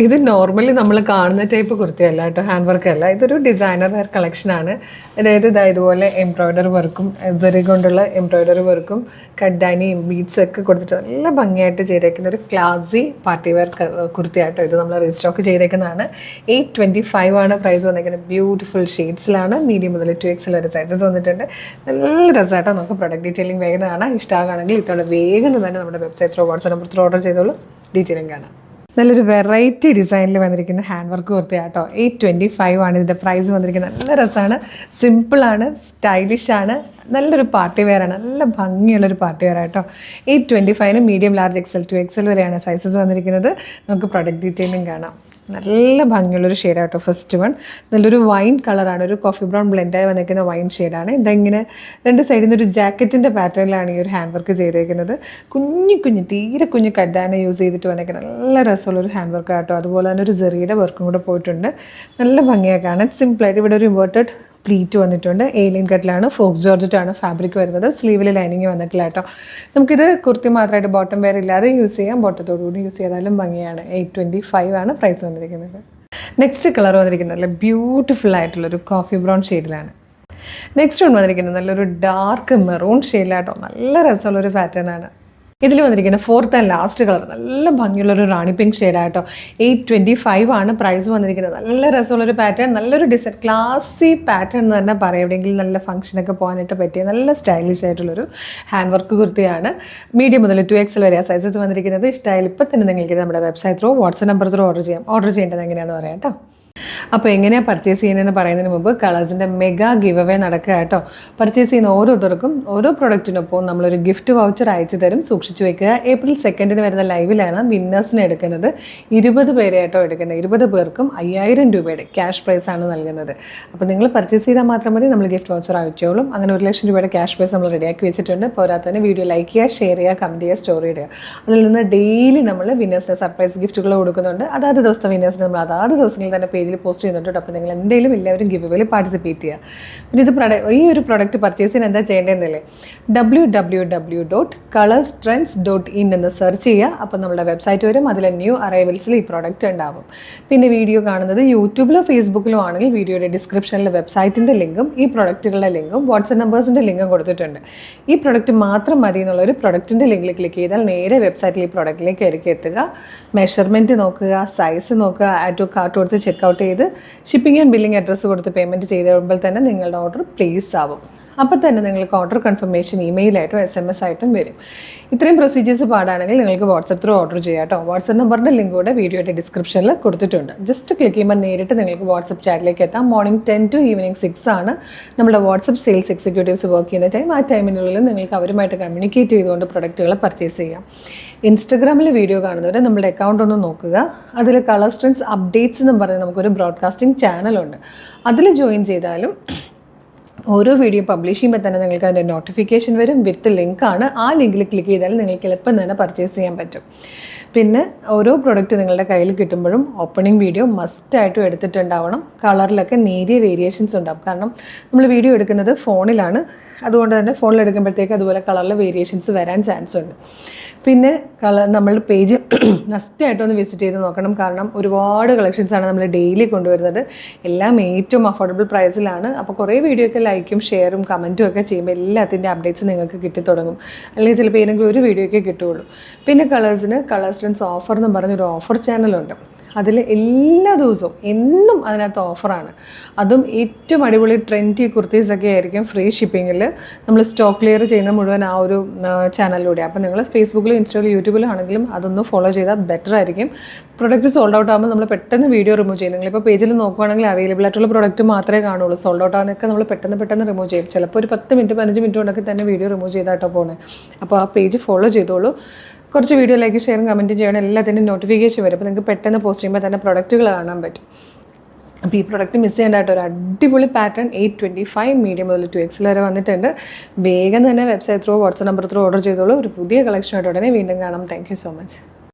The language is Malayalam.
ഇത് നോർമലി നമ്മൾ കാണുന്ന ടൈപ്പ് കുർത്തിയല്ല കേട്ടോ, ഹാൻഡ് വർക്ക് അല്ല. ഇതൊരു ഡിസൈനർ വെയർ കളക്ഷനാണ്. അതായത് ഇതുപോലെ എംബ്രോയ്ഡറി വർക്കും ജെറി കൊണ്ടുള്ള എംബ്രോയ്ഡറി വർക്കും കഡ്ഡാനിയും ബീഡ്സും ഒക്കെ കൊടുത്തിട്ട് നല്ല ഭംഗിയായിട്ട് ചെയ്തേക്കുന്ന ഒരു ക്ലാസി പാർട്ടി വെയർ കുർത്തിയായിട്ടോ. ഇത് നമ്മൾ റീസ്റ്റോക്ക് ചെയ്തേക്കുന്നതാണ്. 825 ആണ് പ്രൈസ് വന്നിരിക്കുന്നത്. ബ്യൂട്ടിഫുൾ ഷെയ്ഡ്സിലാണ്. മീഡിയം മുതൽ 2XL വരെ സൈസസ് വന്നിട്ടുണ്ട്. നല്ല രസമായിട്ടോ. നമുക്ക് പ്രൊഡക്റ്റ് ഡീറ്റെയിലിംഗ് വേഗം കാണാം. ഇഷ്ടമാണെങ്കിൽ ഇത്തവണ വേഗം തന്നെ നമ്മുടെ website through WhatsApp number through order ചെയ്തോളൂ. ഡീറ്റെയിലിംഗ് കാണാം. നല്ലൊരു വെറൈറ്റി ഡിസൈനിൽ വന്നിരിക്കുന്ന ഹാൻഡ് വർക്ക് കുർത്തിയാട്ടോ. 825 ആണ് ഇതിൻ്റെ പ്രൈസ് വന്നിരിക്കുന്നത്. നല്ല രസമാണ്, സിമ്പിളാണ്, സ്റ്റൈലിഷാണ്, നല്ലൊരു പാർട്ടി വെയർ ആണ്. നല്ല ഭംഗിയുള്ളൊരു പാർട്ടി വെയർ ആട്ടോ. 825 മീഡിയം ലാർജ് XL 2XL വരെയാണ് സൈസസ് വന്നിരിക്കുന്നത്. നമുക്ക് പ്രൊഡക്റ്റ് ഡീറ്റെയിലിംഗ് കാണാം. നല്ല ഭംഗിയുള്ളൊരു ഷെയ്ഡാട്ടോ. ഫസ്റ്റ് വൺ നല്ലൊരു വൈൻ കളറാണ്, ഒരു കോഫി ബ്രൗൺ ബ്ലെൻഡായി വന്നിരിക്കുന്ന വൈൻ ഷെയ്ഡാണ്. ഇതെങ്ങനെ രണ്ട് സൈഡിൽ നിന്ന് ഒരു ജാക്കറ്റിൻ്റെ പാറ്റേണിലാണ് ഈ ഒരു ഹാൻഡ് വർക്ക് ചെയ്തേക്കുന്നത്. തീരെ കുഞ്ഞു കഡ്ഡാന യൂസ് ചെയ്തിട്ട് വന്നിരിക്കുന്നത് നല്ല രസമുള്ളൊരു ഹാൻഡ് വർക്ക് ആട്ടോ. അതുപോലെ തന്നെ ഒരു ജെറിയുടെ വർക്കും കൂടെ പോയിട്ടുണ്ട്. നല്ല ഭംഗിയായി കാണാൻ. സിമ്പിളായിട്ട് ഇവിടെ ഒരു ഇൻവേർട്ടഡ് പ്ലീറ്റ് വന്നിട്ടുണ്ട്. ഏലിയൻ കട്ടിലാണ്, ഫോക്സ് ജോർജറ്റാണ് ഫാബ്രിക് വരുന്നത്. സ്ലീവിൽ ലൈനിങ് വന്നിട്ടില്ല കേട്ടോ. നമുക്കിത് കുർത്തി മാത്രമായിട്ട് ബോട്ടം വെയർ ഇല്ലാതെ യൂസ് ചെയ്യാം, ബോട്ടത്തോടുകൂടി യൂസ് ചെയ്താലും ഭംഗിയാണ്. 825 ആണ് പ്രൈസ് വന്നിരിക്കുന്നത്. നെക്സ്റ്റ് കളർ വന്നിരിക്കുന്നത് നല്ല ബ്യൂട്ടിഫുൾ ആയിട്ടുള്ളൊരു കോഫി ബ്രൗൺ ഷെയ്ഡിലാണ്. നെക്സ്റ്റ് വൺ വന്നിരിക്കുന്നത് നല്ലൊരു ഡാർക്ക് മെറൂൺ ഷെയ്ഡിലാട്ടോ. നല്ല രസമുള്ളൊരു പാറ്റേൺ ആണ്. ഇതിൽ വന്നിരിക്കുന്ന ഫോർത്ത് ആൻഡ് ലാസ്റ്റ് കളർ നല്ല ഭംഗിയുള്ളൊരു റാണി പിങ്ക് ഷെയ്ഡായിട്ടോ. 825 ആണ് പ്രൈസ് വന്നിരിക്കുന്നത്. നല്ല രസമുള്ളൊരു പാറ്റേൺ, നല്ലൊരു ഡിസൈൻ, ക്ലാസി പാറ്റേൺ എന്ന് തന്നെ പറയാം. എവിടെയെങ്കിലും നല്ല ഫംഗ്ഷനൊക്കെ പോകാനായിട്ട് പറ്റിയ നല്ല സ്റ്റൈലിഷ് ആയിട്ടുള്ളൊരു ഹാൻഡ് വർക്ക് കുർത്തിയാണ്. മീഡിയം മുതൽ 2XL വരെ സൈസസ് വന്നിരിക്കുന്നത്. ഇഷ്ടമായാലും ഇപ്പം തന്നെ നിങ്ങൾക്ക് നമ്മുടെ website through WhatsApp number through order ചെയ്യാം. ഓർഡർ ചെയ്യേണ്ടത് എങ്ങനെയാണെന്ന് പറയാം കേട്ടോ. അപ്പോൾ എങ്ങനെയാണ് പർച്ചേസ് ചെയ്യുന്നതെന്ന് പറയുന്നതിന് മുമ്പ് കളേഴ്സിൻ്റെ മെഗാ ഗിവ് അവേ നടക്കുക കേട്ടോ. പർച്ചേസ് ചെയ്യുന്ന ഓരോരുത്തർക്കും ഓരോ പ്രൊഡക്റ്റിനൊപ്പം നമ്മളൊരു ഗിഫ്റ്റ് വൗച്ചർ അയച്ചു തരും. സൂക്ഷിച്ചു വെക്കുക. ഏപ്രിൽ 2 വരുന്ന ലൈവിലാണ് വിന്നേഴ്സിനെ എടുക്കുന്നത്. 20 പേരെ ആയിട്ടോ എടുക്കുന്നത്. 20 പേർക്കും 5000 രൂപയുടെ ക്യാഷ് പ്രൈസാണ് നൽകുന്നത്. അപ്പോൾ നിങ്ങൾ പർച്ചേസ് ചെയ്താൽ മാത്രം മതി, നമ്മൾ ഗിഫ്റ്റ് വൗച്ചർ അയച്ചോളും. അങ്ങനെ 1 ലക്ഷം രൂപയുടെ ക്യാഷ് പ്രൈസ് നമ്മൾ റെഡിയാക്കി വെച്ചിട്ടുണ്ട്. പോരാതെ തന്നെ വീഡിയോ ലൈക്ക് ചെയ്യുക, ഷെയർ ചെയ്യുക, കമൻറ്റ് ചെയ്യുക, സ്റ്റോറി ഇടുക. അതിൽ നിന്ന് ഡെയിലി നമ്മൾ വിന്നേഴ്സിന് സർപ്രൈസ് ഗിഫ്റ്റുകൾ കൊടുക്കുന്നുണ്ട്. അതാത് ദിവസത്തെ വിന്നേഴ്സിന് നമ്മൾ അതാത് ദിവസങ്ങളിൽ തന്നെ പേജിൽ പോസ്റ്റ് ചെയ്യുന്നുണ്ട്. അപ്പോൾ നിങ്ങൾ എന്തെങ്കിലും എല്ലാവരും ഗിവ് അവേയിൽ പാർട്ടിസിപ്പേറ്റ് ചെയ്യുക. പിന്നെ ഈ ഒരു പ്രൊഡക്റ്റ് പർച്ചേസ് ചെയ്യാൻ എന്താ ചെയ്യേണ്ടതെന്നല്ലേ, www.colorstrends.in എന്ന് സെർച്ച് ചെയ്യുക. അപ്പോൾ നമ്മുടെ വെബ്സൈറ്റ് വരും. അതിലെ ന്യൂ അറൈവൽസിൽ ഈ പ്രോഡക്റ്റ് ഉണ്ടാവും. പിന്നെ വീഡിയോ കാണുന്നത് യൂട്യൂബിലോ ഫേസ്ബുക്കിലോ ആണെങ്കിൽ വീഡിയോയുടെ ഡിസ്ക്രിപ്ഷനിൽ വെബ്സൈറ്റിൻ്റെ ലിങ്കും ഈ പ്രൊഡക്റ്റുകളുടെ ലിങ്കും വാട്സ്ആപ്പ് നമ്പേഴ്സിൻ്റെ ലിങ്കും കൊടുത്തിട്ടുണ്ട്. ഈ പ്രൊഡക്റ്റ് മാത്രം മതി എന്നുള്ളൊരു പ്രൊഡക്റ്റിൻ്റെ ലിങ്കിൽ ക്ലിക്ക് ചെയ്താൽ നേരെ വെബ്സൈറ്റിൽ ഈ പ്രൊഡക്റ്റിലേക്ക് ആയിരിക്കും എത്തുക. മെഷർമെൻറ്റ് നോക്കുക, സൈസ് നോക്കുക, ആഡ് ടു കാർട്ട് കൊടുത്ത് ചെക്കൗട്ട് ചെയ്ത് ഷിപ്പിംഗ് ആൻഡ് ബില്ലിംഗ് അഡ്രസ്സ് കൊടുത്ത് പേയ്മെൻറ്റ് ചെയ്ത് കഴിയുമ്പോൾ തന്നെ നിങ്ങളുടെ ഓർഡർ പ്ലേസ് ആവും. അപ്പോൾ തന്നെ നിങ്ങൾക്ക് ഓർഡർ കൺഫർമേഷൻ ഇമെയിലായിട്ടും SMS ആയിട്ടും വരും. ഇത്രയും പ്രൊസീജിയേഴ്സ് പാടാണെങ്കിൽ നിങ്ങൾക്ക് വാട്സപ്പ് ത്രൂ ഓർഡർ ചെയ്യാം കേട്ടോ. വാട്സപ്പ് നമ്പറിൻ്റെ ലിങ്ക് കൂടെ വീഡിയോയുടെ ഡിസ്ക്രിപ്ഷനിൽ കൊടുത്തിട്ടുണ്ട്. ജസ്റ്റ് ക്ലിക്ക് ചെയ്യുമ്പോൾ നേരിട്ട് നിങ്ങൾക്ക് വാട്സപ്പ് ചാറ്റിലേക്ക് എത്താം. മോർണിംഗ് 10 to ഈവനിങ് 6 ആണ് നമ്മുടെ വാട്സപ്പ് സെയിൽസ് എക്സിക്യൂട്ടീവ്സ് വർക്ക് ചെയ്യുന്ന ടൈം. ആ ടൈമിനുള്ളിൽ നിങ്ങൾക്ക് അവരുമായിട്ട് കമ്മ്യൂണിക്കേറ്റ് ചെയ്തുകൊണ്ട് പ്രൊഡക്റ്റുകൾ പർച്ചേസ് ചെയ്യാം. ഇൻസ്റ്റഗ്രാമിൽ വീഡിയോ കാണുന്നവർ നമ്മുടെ അക്കൗണ്ട് ഒന്ന് നോക്കുക. അതിൽ കളർ സ്ട്രെൻഡ്സ് അപ്ഡേറ്റ്സ് എന്ന് പറഞ്ഞ് നമുക്കൊരു ബ്രോഡ്കാസ്റ്റിംഗ് ചാനലുണ്ട്. അതിൽ ജോയിൻ ചെയ്താലും ഓരോ വീഡിയോ പബ്ലിഷ് ചെയ്യുമ്പോൾ തന്നെ നിങ്ങൾക്ക് അതിൻ്റെ നോട്ടിഫിക്കേഷൻ വരും. വിത്ത് ലിങ്കാണ്. ആ ലിങ്കിൽ ക്ലിക്ക് ചെയ്താൽ നിങ്ങൾക്ക് എളുപ്പം തന്നെ പർച്ചേസ് ചെയ്യാൻ പറ്റും. പിന്നെ ഓരോ പ്രൊഡക്റ്റ് നിങ്ങളുടെ കയ്യിൽ കിട്ടുമ്പോഴും ഓപ്പണിംഗ് വീഡിയോ മസ്റ്റായിട്ടും എടുത്തിട്ടുണ്ടാവണം. കളറിലൊക്കെ നേരിയ വേരിയേഷൻസ് ഉണ്ടാവും. കാരണം നമ്മൾ വീഡിയോ എടുക്കുന്നത് ഫോണിലാണ്. അതുകൊണ്ട് തന്നെ ഫോണിൽ എടുക്കുമ്പോഴത്തേക്ക് അതുപോലെ കളറിൽ വേരിയേഷൻസ് വരാൻ ചാൻസ് ഉണ്ട്. പിന്നെ നമ്മളുടെ പേജ് മസ്റ്റായിട്ടൊന്ന് വിസിറ്റ് ചെയ്ത് നോക്കണം. കാരണം ഒരുപാട് കളക്ഷൻസാണ് നമ്മൾ ഡെയിലി കൊണ്ടുവരുന്നത്. എല്ലാം ഏറ്റവും അഫോർഡബിൾ പ്രൈസിലാണ്. അപ്പോൾ കുറേ വീഡിയോയൊക്കെ ലൈക്കും ഷെയറും കമൻറ്റും ഒക്കെ ചെയ്യുമ്പോൾ എല്ലാത്തിൻ്റെ അപ്ഡേറ്റ്സ് നിങ്ങൾക്ക് കിട്ടിത്തുടങ്ങും. അല്ലെങ്കിൽ ചിലപ്പോൾ ഏതെങ്കിലും ഒരു വീഡിയോയ്ക്ക് കിട്ടുകയുള്ളൂ. പിന്നെ കളേഴ്സിന് കളർ സ്ട്രെൻഡ്സ് ഓഫർ എന്ന് പറഞ്ഞൊരു ഓഫർ ചാനലുണ്ട്. അതിൽ എല്ലാ ദിവസവും എന്നും അതിനകത്ത് ഓഫറാണ്. അതും ഏറ്റവും അടിപൊളി ട്രെൻഡി കുർത്തീസൊക്കെ ആയിരിക്കും ഫ്രീ ഷിപ്പിങ്ങിൽ നമ്മൾ സ്റ്റോക്ക് ക്ലിയർ ചെയ്യുന്ന മുഴുവൻ ആ ഒരു ചാനലിലൂടെ. അപ്പോൾ നിങ്ങൾ ഫേസ്ബുക്കിലും ഇൻസ്റ്റയിലും യൂട്യൂബിലും ആണെങ്കിലും അതൊന്ന് ഫോളോ ചെയ്താൽ ബെറ്റർ ആയിരിക്കും. പ്രൊഡക്റ്റ് സോൾഡ് ഔട്ട് ആകുമ്പോൾ നമ്മൾ പെട്ടെന്ന് വീഡിയോ റിമൂവ് ചെയ്യും. നിങ്ങളിപ്പോൾ പേജിൽ നോക്കുകയാണെങ്കിൽ അവൈലബിൾ ആയിട്ടുള്ള പ്രൊഡക്റ്റ് മാത്രമേ കാണുള്ളൂ. സോൾഡ് ഔട്ട് ആകുന്നതൊക്കെ നമ്മൾ പെട്ടെന്ന് റിമൂവ് ചെയ്യും. ചിലപ്പോൾ ഒരു 10 മിനിറ്റ് 15 മിനിറ്റ് കൊണ്ടൊക്കെ തന്നെ വീഡിയോ റിമൂവ് ചെയ്താട്ടോ പോകുന്നത്. അപ്പോൾ ആ പേജ് ഫോളോ ചെയ്തോളൂ. കുറച്ച് വീഡിയോ ലൈക്ക് ഷെയറും കമൻറ്റും ചെയ്യണം. എല്ലാത്തിനും നോട്ടിഫിക്കേഷൻ വരും. അപ്പോൾ നിങ്ങൾക്ക് പെട്ടെന്ന് പോസ്റ്റ് ചെയ്യുമ്പോൾ തന്നെ പ്രൊഡക്റ്റുകൾ കാണാൻ പറ്റും. അപ്പോൾ ഈ പ്രൊഡക്റ്റ് മിസ് ചെയ്യേണ്ടതായിട്ട് ഒരു അടിപൊളി പാറ്റേൺ 825 മീഡിയം മുതൽ 2XL വരെ വന്നിട്ടുണ്ട്. വേഗം തന്നെ website through WhatsApp number through order ചെയ്തോളൂ. ഒരു പുതിയ കളക്ഷനായിട്ട് ഉടനെ വീണ്ടും കാണാം. Thank you so much.